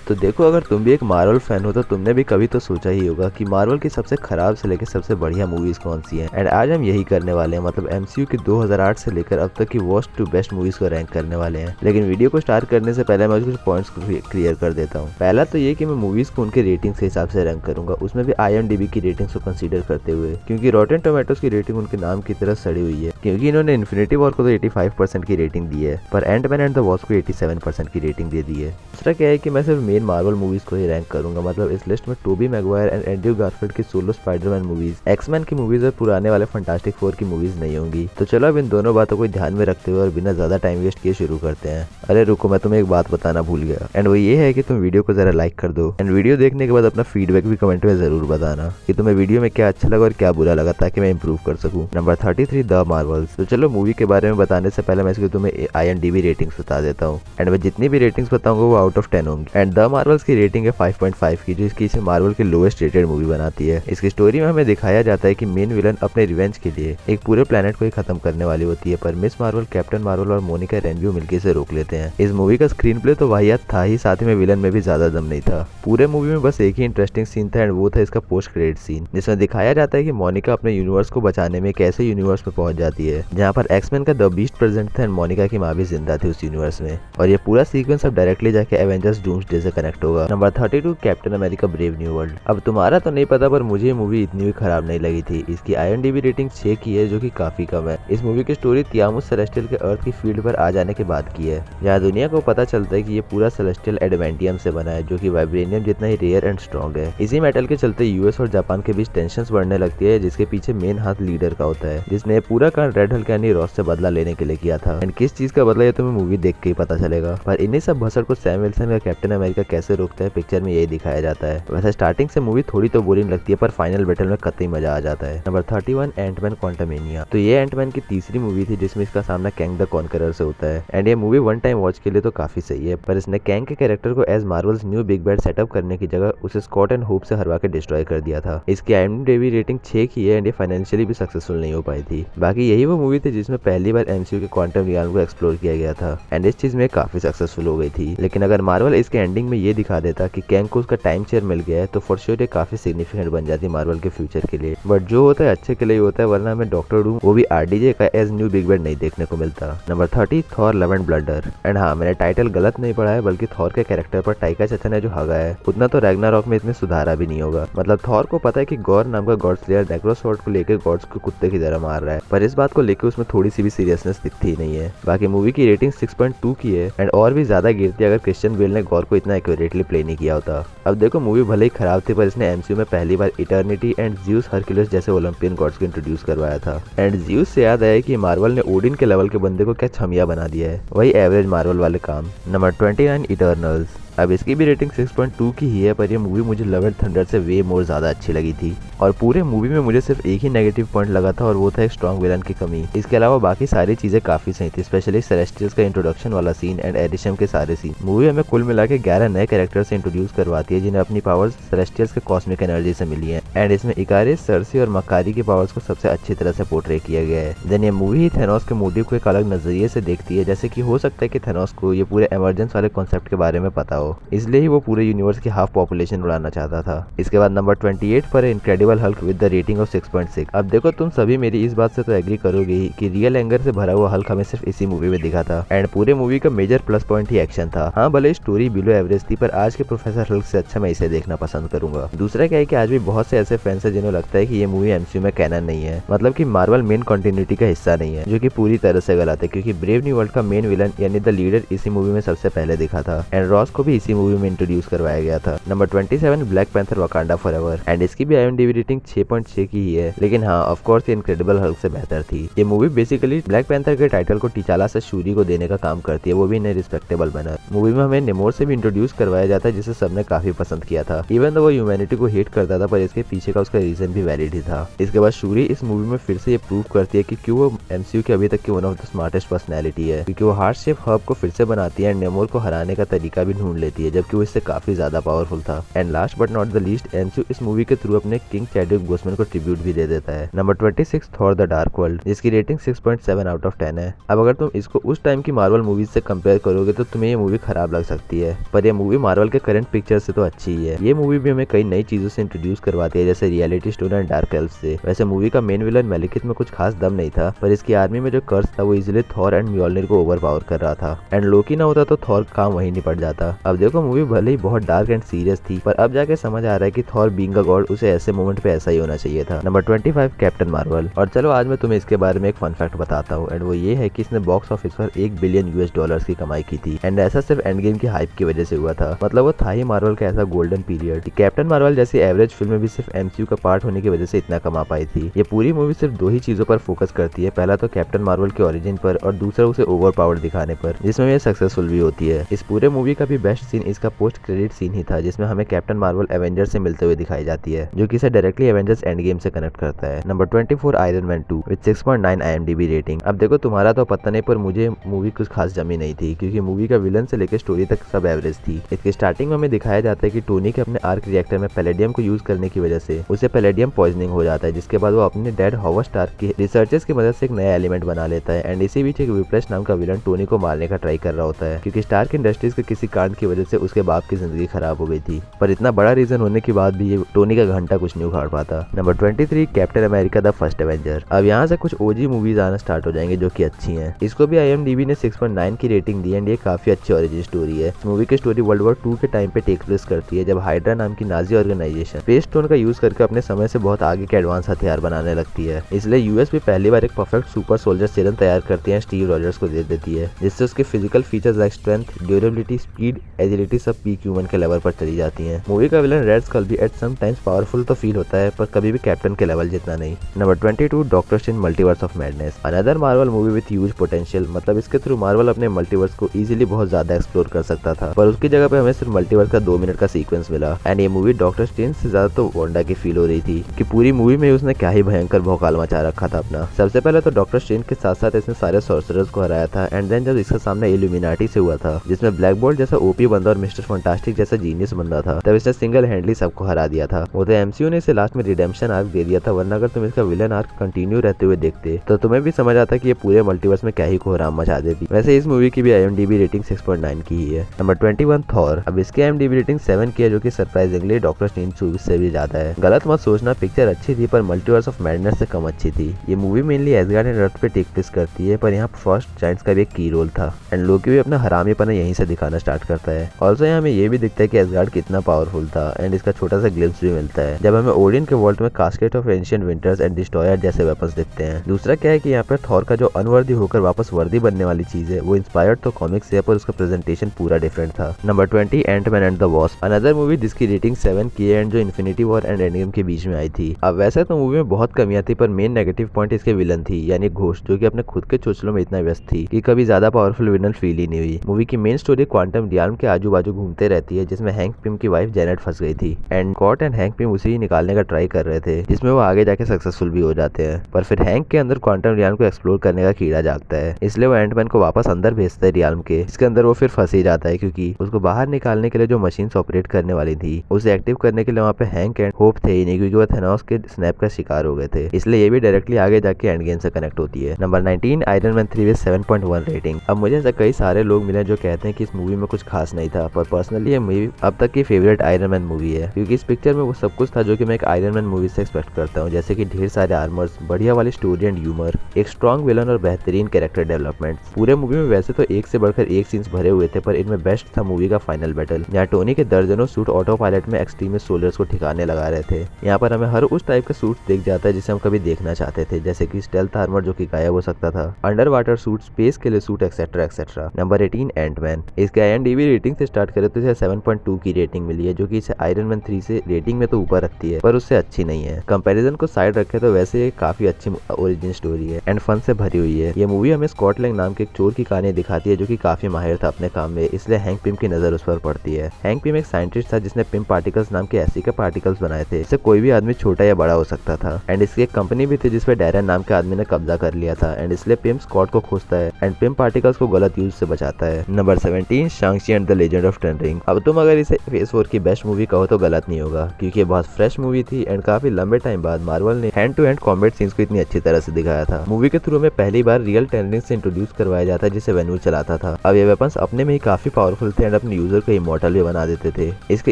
तो देखो, अगर तुम भी एक मार्वल फैन हो तो तुमने भी कभी तो सोचा ही होगा कि मार्वल की सबसे खराब से लेकर सबसे बढ़िया मूवीज कौन सी हैं। एंड आज हम यही करने वाले हैं, मतलब एमसीयू की 2008 से लेकर अब तक की वर्स्ट टू बेस्ट मूवीज को रैंक करने वाले हैं। लेकिन वीडियो को स्टार्ट करने से पहले मैं कुछ पॉइंट्स को क्लियर कर देता हूँ। पहला तो ये कि मैं मूवीज को उनके रेटिंग्स के हिसाब से रैंक करूंगा, उसमें भी IMDb की रेटिंग्स को कंसीडर करते हुए, क्योंकि रॉटेन टोमेटोज की रेटिंग उनके नाम की तरह सड़ी हुई है। क्योंकि इन्होंने इन्फिनिटी वॉर को तो 85% की रेटिंग दी है, पर एंटमैन एंड द वॉस्प को 87% की रेटिंग दे दी है। दूसरा क्या है कि मैं सिर्फ मेन मार्वल मूवीज को ही रैंक करूंगा, मतलब इस लिस्ट में Toby Maguire and Andrew Garfield की सोलो स्पाइडरमैन मूवीज, एक्समैन की मूवीज और पुराने वाले फैंटास्टिक फोर की मूवीज नहीं होंगी। तो चलो अब इन दोनों बातों को ध्यान में रखते हुए और बिना ज्यादा टाइम वेस्ट किए शुरू करते हैं। अरे रुको, मैं तुम्हें एक बात बताना भूल गया, एंड वो ये है कि तुम वीडियो को जरा लाइक कर दो, एंड वीडियो देखने के बाद अपना फीडबैक भी कमेंट में जरूर बताना कि तुम्हें वीडियो में क्या अच्छा लगा और क्या बुरा लगा, ताकि मैं इंप्रूव कर सकूं। Number 33, the Marvels. तो चलो मूवी के बारे में बताने से पहले मैं इसकी तुम्हें IMDb रेटिंग्स बता देता हूँ, एंड मैं जितनी भी रेटिंग्स बताऊंगा वो आउट ऑफ 10 होंगी। एंड द मार्वल्स की रेटिंग है 5.5 की, जो इसकी इसे मार्वल की लोएस्ट रेटेड मूवी बनाती है। इसकी स्टोरी में हमें दिखाया जाता है कि मेन विलन अपने रिवेंज के लिए एक पूरे प्लेनेट को ही खत्म करने वाली होती है, पर मिस मार्वल, कैप्टन मार्वल और मोनिका रेनबो मिलकर इसे रोक लेते हैं। इस मूवी का स्क्रीन प्ले तो वाहियात था ही, साथ ही में विलन में भी ज्यादा दम नहीं था। पूरे मूवी में बस एक ही इंटरेस्टिंग सीन था, एंड वो था इसका पोस्ट क्रेडिट सीन, जिसमें दिखाया जाता है कि मोनिका अपने यूनिवर्स को बचाने में कैसे यूनिवर्स में पहुंच जाती है, जहाँ पर एक्समैन का द बीस्ट प्रेजेंट था एंड मोनिका की माँ भी जिंदा थी उस यूनिवर्स में। और ये पूरा सीक्वेंस अब डायरेक्टली जाके एवेंजर्स डूम्सडे से कनेक्ट होगा। Number 32, captain America brave new world. अब तुम्हारा तो नहीं पता, पर मुझे ये मूवी इतनी भी खराब नहीं लगी थी। इसकी IMDb रेटिंग 6 की है, जो कि काफी कम है। इस मूवी की स्टोरी तियामुस सेलेस्टियल के अर्थ की फील्ड पर आ जाने के बाद की है, जहाँ दुनिया को पता चलता है कि ये पूरा सेलेस्टियल एडमेंटियम से बना है, जो कि वाइब्रेनियम जितना ही रेयर एंड स्ट्रॉन्ग है। इसी मेटल के चलते US और जापान के बीच टेंशंस बढ़ने लगती है, जिसके पीछे मेन हाथ लीडर का होता है, जिसने पूरा कांड रेड हल्क यानी रॉस से बदला लेने के लिए किया था। एंड किस चीज का बदला ये तुम्हें मूवी देख के ही पता चलेगा। पर इन्हीं सब भसड़ को सैम विल्सन का कैप्टन अमेरिका कैसे रोकता है, पिक्चर में यही दिखाया जाता है। वैसे स्टार्टिंग से मूवी थोड़ी तो बोरिंग लगती है, पर फाइनल बैटल में कतई मजा आ जाता है। Number 31, Ant-Man Quantumania. तो ये एंटमैन की तीसरी मूवी थी जिसमें इसका सामना कैंग द कॉन्करर से होता है। एंड ये मूवी वन टाइम वॉच के लिए तो काफी सही है, पर इसने कैंग के कैरेक्टर को as Marvel's new big bad setup करने की जगह उसे स्कॉट एंड होप से हरवा के डिस्ट्रॉय कर दिया था। इसकी IMDb रेटिंग 6 की है, एंड ये फाइनेंशियली भी सक्सेसफुल नहीं हो पाई थी। बाकी यही वो मूवी थी जिसमें पहली बार MCU के क्वांटम रियाल्म को एक्सप्लोर किया गया था, एंड इस चीज में काफी सक्सेसफुल हो गई थी। लेकिन अगर मार्वल इसके एंडिंग में ये दिखा देता कि कैंग को उसका टाइम चेयर मिल गया है, तो फॉर श्योर ये काफी सिग्निफिकेंट बन जाती मार्वल के फ्यूचर के लिए। बट जो होता है अच्छे के लिए होता है, वरना हमें डॉक्टर डूम, वो भी RDJ का एज न्यू बिग बैड नहीं देखने को मिलता। Number 30, Thor love and bladder. And हाँ, मैंने टाइटल गलत नहीं पढ़ा है, बल्कि थॉर के कैरेक्टर पर टाइका चैतन्य ने जो हगा है, उतना तो रैग्नारॉक में इतने सुधारा भी नहीं होगा। मतलब थॉर को पता है कि गॉर नाम का गॉड स्लेयर नेक्रोसॉर्ड को लेकर गॉड्स को कुत्ते की तरह मार रहा है, पर इस बात को लेकर उसमें थोड़ी सी भी सीरियसनेस दिखती ही नहीं है। बाकी मूवी की रेटिंग 6.2 की है, एंड और भी ज्यादा गिरती अगर क्रिश्चियन बेल ने गॉर को इतना एक्यूरेटली प्ले नहीं किया होता। अब देखो, मूवी भले ही खराब थी, पर इसने MCU में पहली बार इटर्निटी एंड ज़्यूस, हरक्यूलिस जैसे ओलंपियन गॉड्स को इंट्रोड्यूस करवाया था। एंड ज़्यूस से याद आया कि मार्वल ने ओडिन के लेवल के बंदे को क्या छमिया बना दिया है, वही एवरेज मार्वल वाले काम। Number 29, Eternals. अब इसकी भी रेटिंग 6.2 की ही है, पर ये मूवी मुझे लव एंड थंडर से वे मोर ज्यादा अच्छी लगी थी। और पूरे मूवी में मुझे सिर्फ एक ही नेगेटिव पॉइंट लगा था, और वो था एक स्ट्रॉन्ग विलन की कमी। इसके अलावा बाकी सारी चीजें काफी सही थी, स्पेशली सेलेस्टियल्स का इंट्रोडक्शन वाला सीन एंड एडिशम के सारे सीन। मूवी हमें कुल मिला के 11 नए कैरेक्टर से इंट्रोड्यूस करवाती है, जिन्हें अपनी पावर्स सेलेस्टियल्स के कॉस्मिक एनर्जी से मिली है। एंड इसमें इकारिस, सर्सी और मकारी की पावर्स को सबसे अच्छी तरह से पोर्ट्रे किया गया है। देन ये मूवी ही थेनोस के मोटिव को एक अलग नजरिए से देखती है, जैसे कि हो सकता है कि थेनोस को ये पूरे एमरजेंस वाले कॉन्सेप्ट के बारे में पता हो, इसलिए ही वो पूरे यूनिवर्स की हाफ पॉपुलेशन उड़ाना चाहता था। इसके बाद नंबर 28 पर है incredible Hulk with the rating of 6.6। अब देखो, तुम सभी मेरी इस बात से तो एग्री करोगे ही कि रियल एंगर से भरा हुआ हल्क हमें सिर्फ इसी मूवी में दिखा था, एंड पूरे मूवी का मेजर प्लस पॉइंट ही एक्शन था। हाँ, भले स्टोरी बिलो एवरेज थी, पर आज के प्रोफेसर हल्क से अच्छा मैं इसे देखना पसंद करूंगा। दूसरा क्या है कि आज भी बहुत से ऐसे फैंस हैं जिन्हें लगता है कि ये मूवी MCU में कैनन नहीं है, मतलब कि मार्वल मेन कंटिन्यूटी का हिस्सा नहीं है, जो कि पूरी तरह से गलत है, क्योंकि ब्रेव न्यू वर्ल्ड का मेन विलन यानी द लीडर इसी मूवी में सबसे पहले दिखा था, एंड रॉस को भी इसी मूवी में इंट्रोड्यूस करवाया गया था। Number 27, black panther Wakanda forever. And इसकी भी IMDb रेटिंग 6.6 की ही है, लेकिन हाँ, ऑफ कोर्स ये इनक्रेडिबल हल्क से बेहतर थी। ये मूवी बेसिकली ब्लैक पैंथर के टाइटल को टिचाला से शूरी को देने का काम करती है, वो भी इन रिस्पेक्टेबल मैनर। मूवी में हमें नेमोर से भी इंट्रोड्यूस करवाया जाता है, जिसे सबने काफी पसंद किया था, इवन तो वो ह्यूमैनिटी को हेट करता था, पर इसके पीछे का उसका रीजन भी वैलिड ही था। इसके बाद शूरी इस मूवी में फिर से ये प्रूव करती है कि क्यों वो MCU के अभी तक की one of the smartest personality है, क्योंकि वो हार्ट शेप हर्ब को फिर से बनाती है एंड नेमोर को हराने का तरीका भी ढूंढ लेती है, जबकि वो इससे काफी ज्यादा पावरफुल था। And last but not the least, MCU इस मूवी के थ्रू अपने किंग चैडविक बोसमैन को ट्रिब्यूट भी दे देता है। Number 26, Thor the dark world, जिसकी रेटिंग 6.7 आउट ऑफ 10 है। अब अगर तुम इसको उस टाइम की मार्वल मूवीज से कंपेयर करोगे तो तुम्हें ये मूवी खराब लग सकती है, पर यह मूवी मार्वल के करंट पिक्चर से तो अच्छी ही है। ये मूवी भी हमें कई नई चीजों से इंट्रोड्यूस करवाती है, जैसे reality stone and dark elf से। वैसे मूवी का मेन विलन मेलिकित में कुछ खास दम नहीं था, पर इसकी आर्मी में जो कर्स था वो इजिली थॉर एंड म्योल्निर को ओवर पावर कर रहा था। एंड लोकी ना होता तो थॉर काम वहीं निपट जाता। अब देखो, मूवी भले ही बहुत डार्क एंड सीरियस थी, पर अब जाके समझ आ रहा है कि थॉर बीइंग अ गॉड उसे ऐसे मोमेंट पे ऐसा ही होना चाहिए था। Number 25, captain Marvel. और चलो आज मैं तुम्हें इसके बारे में एक फन फैक्ट बताता हूँ, एंड वो ये है कि इसने बॉक्स ऑफिस पर $1 बिलियन की कमाई की थी। एंड ऐसा सिर्फ एंड गेम की हाइप की वजह से हुआ था। मतलब वो था ही मार्वल का ऐसा गोल्डन पीरियड। कैप्टन मार्वल जैसी एवरेज फिल्म भी सिर्फ एमसीयू का पार्ट होने की वजह से इतना कमा पाई थी। ये पूरी मूवी सिर्फ दो ही चीजों पर फोकस करती है, पहला तो कैप्टन मार्वल के ओरिजिन पर, और दूसरा उसे ओवर पावर दिखाने पर, जिसमें ये सक्सेसफुल भी होती है। इस पूरे मूवी का भी बेस्ट सीन इसका पोस्ट क्रेडिट सीन ही था, जिसमें हमें कैप्टन मार्वल एवेंजर से मिलते हुए दिखाई जाती है, जो कि इसे डायरेक्टली एवेंजर्स एंड गेम से कनेक्ट करता है। Number 24, iron man 2 with 6.9 IMDb rating. अब देखो, तुम्हारा तो पता नहीं, पर मुझे मूवी कुछ खास जमी नहीं थी, क्योंकि मूवी का विलन से लेकर स्टोरी तक सब एवरेज थी। इसके स्टार्टिंग में हमें दिखाया जाता है कि टोनी के अपने आर्क रिएक्टर में पैलेडियम को यूज करने की वजह से उसे पैलेडियम पॉइजनिंग हो जाता है, जिसके बाद वो अपने डैड हॉवर्ड स्टार्क के रिसर्चर्स की मदद से एक नया एलिमेंट बना लेता है। एंड इसी बीच एक विप्लैश नाम का विलन टोनी को मारने का ट्राई कर रहा होता है, क्योंकि स्टार्क इंडस्ट्रीज के किसी कांड की वजह से उसके बाप की जिंदगी खराब हो गई थी। पर इतना बड़ा रीजन होने के बाद भी ये टोनी का घंटा कुछ नहीं उखाड़ पाता। Number 23, captain America the first Avenger. अब यहाँ से कुछ ओजी मूवीज आना स्टार्ट हो जाएंगे जो कि अच्छी हैं। इसको भी IMDb ने 6.9 की रेटिंग दी, एंड ये काफी अच्छी ओरिजिन स्टोरी है। मूवी की स्टोरी वर्ल्ड वॉर 2 के टाइम पे टेक प्लेस करती है, जब हाइड्रा नाम की नाजी ऑर्गेनाइजेशन स्पेस स्टोन का यूज करके अपने समय से बहुत आगे के एडवांस हथियार बनाने लगती है। इसलिए यूएस भी पहली बार एक परफेक्ट सुपर सोल्जर सीरम तैयार करती है, स्टीव रॉजर्स को दे देती है, जिससे उसके physical features like strength, durability, speed, agility सब पीक ह्यूमन के लेवल पर चली जाती हैं। मूवी का विलन रेड स्कल भी एट सम टाइम्स पावरफुल तो फील होता है, पर कभी भी कैप्टन के लेवल जितना नहीं। Number 22, doctor strange multiverse of madness, another Marvel movie with huge potential. मतलब इसके थ्रू मार्वल अपने मल्टीवर्स को इजीली बहुत ज्यादा एक्सप्लोर कर सकता था, पर उसकी जगह पे हमें सिर्फ मल्टीवर्स का 2 मिनट का सीक्वेंस मिला। एंड ये मूवी डॉक्टर स्ट्रेंज से ज्यादा तो वांडा की फील हो रही थी कि पूरी मूवी में उसने क्या ही भयंकर भौकाल मचा रखा था अपना। सबसे पहले तो डॉक्टर स्ट्रेंज के साथ साथ इसने सारे सॉर्सरर्स को हराया था। एंड देन जब इसका सामना इल्यूमिनाटी से हुआ था, जिसमें ब्लैक बोल्ट जैसा ओपी बंदा और मिस्टर फंटास्टिक जैसा जीनियस बंदा था, तब इसने सिंगल हैंडली सबको हरा दिया था। वो तो एमसीयू ने इसे लास्ट में रिडेम्पशन आर्क दे दिया था, वरना अगर तुम इसका विलन आर्क कंटिन्यू रहते हुए देखते तो तुम्हें भी समझ आता कि ये पूरे मल्टीवर्स में क्या ही कोहराम मचा देती। वैसे इस मूवी की भी IMDb रेटिंग 6.9 की ही है। Number 21, Thor. अब इसकी IMDb रेटिंग 7 की है, जो कि सरप्राइजिंगली डॉक्टर स्ट्रेंज से भी ज्यादा है। गलत मत सोचना, पिक्चर अच्छी थी, पर मल्टीवर्स ऑफ मैडनेस से कम अच्छी थी। ये movie mainly ash gourd and earth पे टेक प्लेस करती है, पर यहाँ फर्स्ट जायंट्स का भी एक की रोल था। एंड लोकी भी अपना हरामीपना यहीं से दिखाना स्टार्ट करता है। ऑल्सो यहाँ हमें ये भी दिखता है कि एसगार्ड कितना पावरफुल था, एंड इसका छोटा सा ग्लिम्स भी मिलता है जब हमें ओडिन के वॉल्ट में casket of ancient winters and destroyer जैसे वेपन्स दिखते हैं। दूसरा क्या है कि यहाँ पर थॉर का जो अनवर्दी होकर वापस वर्दी बनने वाली चीज है, वो इंस्पायर्ड तो कॉमिक्स से, पर उसका प्रेजेंटेशन पूरा डिफरेंट था। Number 20, Ant-Man and the Wasp, another movie जिसकी रेटिंग 7 की है, एंड जो Infinity War and endgame के बीच में आई थी। अब वैसे तो मूवी में बहुत कमियां थी, पर मेन नेगेटिव पॉइंट इसके विलन थी, यानी घोस्ट, जो कि अपने खुद के चोचलों में इतना व्यस्त थी कि कभी ज्यादा पावरफुल विलन फील ही नहीं हुई। मूवी की मेन स्टोरी क्वांटम रियल्म के आजू बाजू घूमते रहती है, जिसमें हैंक पिम की वाइफ जेनेट फंस गई थी, and Scott and Hank Pym उसे ही निकालने का ट्राई कर रहे थे, जिसमें वो आगे जाके सक्सेसफुल भी हो जाते हैं। पर फिर हैंक के अंदर क्वांटम रियल्म को एक्सप्लोर करने का कीड़ा जागता है, इसलिए वो एंटमैन को वापस अंदर भेजता है रियल्म के, इसके अंदर वो फिर फंस ही जाता है, क्योंकि उसको बाहर निकालने के लिए जो मशीन ऑपरेट करने वाली थी उसे एक्टिव करने के लिए वहाँ पे हैंक एंड होप थे ही नहीं, क्योंकि वो थेनोस के स्नैप का शिकार हो गए थे। इसलिए ये भी डायरेक्टली आगे जाके एंड गेम से कनेक्ट होती है। Number 19, iron man 3 with 7.1 rating. अब मुझे ऐसा कई सारे लोग मिले जो कहते हैं कि इस मूवी में कुछ खास नहीं था, पर पर्सनली ये मूवी अब तक की फेवरेट आयरन मैन मूवी है, क्योंकि इस पिक्चर में वो सब कुछ था जो कि मैं एक आयरन मैन मूवी से एक्सपेक्ट करता हूँ, जैसे कि ढेर सारे आर्मर्स, बढ़िया वाली स्टोरी एंड ह्यूमर, एक स्ट्रॉन्ग विलन और बेहतरीन कैरेक्टर डेवलपमेंट। पूरे मूवी में वैसे तो एक से बढ़कर एक सीन्स भरे हुए थे, पर इनमें बेस्ट था मूवी का फाइनल बैटल, जहाँ टोनी के दर्जनों सूट ऑटो पायलट में एक्सट्रीमिस्ट सोल्जर्स को ठिकाने लगा रहे थे। यहाँ पर हमें हर उस टाइप का सूट दिख जाता है जिसे हम कभी देखना चाहते थे, जैसे कि स्टेल्थ आर्मर जो कि गायब हो सकता था, अंडर वाटर सूट, स्पेस के लिए suit, etcetera etcetera. Number 18, Ant-Man. इसके IMDb रेटिंग से स्टार्ट करें तो इसे 7.2 की रेटिंग मिली है, जो कि इसे आयरन मैन 3 से रेटिंग में तो ऊपर रखती है, पर उससे अच्छी नहीं है। कंपैरिजन को साइड रखे तो वैसे ये काफी अच्छी ओरिजिन स्टोरी है एंड फन से भरी हुई है। ये मूवी हमें स्कॉट लैंग नाम के एक चोर की कहानी दिखाती है, जो कि काफी माहिर था अपने काम में, इसलिए हैंक पिम की नजर उस पर पड़ती है। हैंक पिम एक साइंटिस्ट था जिसने पिम पार्टिकल्स नाम के ऐसे के पार्टिकल्स बनाए थे, इससे कोई भी आदमी छोटा या बड़ा हो सकता था। एंड इसकी एक कंपनी भी थी जिसपे डैरन नाम के आदमी ने कब्जा कर लिया था, एंड इसलिए पिम स्कॉट को खोजता है एंड पिम पार्टिकल्स को गलत यूज से बचाता है। Number 17, Shang Chi and the legend of ten ring. अब तुम अगर इसे फेज 4 की बेस्ट मूवी कहो तो गलत नहीं होगा, क्योंकि ये बहुत फ्रेश मूवी थी एंड काफी लंबे टाइम बाद मार्वल ने hand to hand combat scenes को इतनी अच्छी तरह से दिखाया था। मूवी के थ्रू में पहली बार रियल टेन रिंग से इंट्रोड्यूस करवाया जाता है जिसे वेन्यू चलाता था। अब ये वेपन्स अपने में ही काफी पावरफुल थे एंड अपने यूजर को इमॉर्टल भी बना देते थे। इसके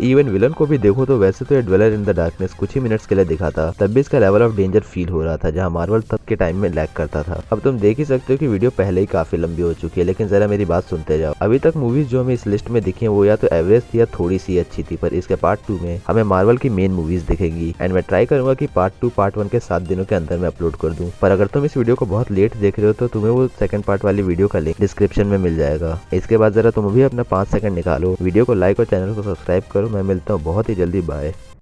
इवन विलन को भी देखो तो वैसे तो ये ड्वेलर इन द डार्कनेस कुछ ही मिनट्स के लिए दिखा था, तब भी इसका लेवल ऑफ डेंजर फील हो रहा था, जहां मार्वल तब के टाइम में लैग करता था। अब तुम देख ही सकते हो कि वीडियो पहले ही काफी लंबी हो चुकी है, लेकिन जरा मेरी बात सुनते जाओ। अभी तक मूवीज जो हमें इस लिस्ट में दिखी हैं वो या तो एवरेज थी या थोड़ी सी अच्छी थी, पर इसके पार्ट 2 में हमें मार्वल की मेन मूवीज दिखेंगी एंड मैं ट्राई करूंगा कि पार्ट 2 पार्ट 1 के 7 दिनों के अंदर मैं अपलोड कर दूं। पर अगर तुम इस वीडियो को बहुत लेट देख रहे हो तो तुम्हें वो सेकंड पार्ट वाली वीडियो का लिंक डिस्क्रिप्शन में मिल जाएगा। इसके बाद जरा तुम भी अपना 5 सेकंड निकालो, वीडियो को लाइक और चैनल को सब्सक्राइब करो। मैं मिलता हूँ बहुत ही जल्दी, बाय।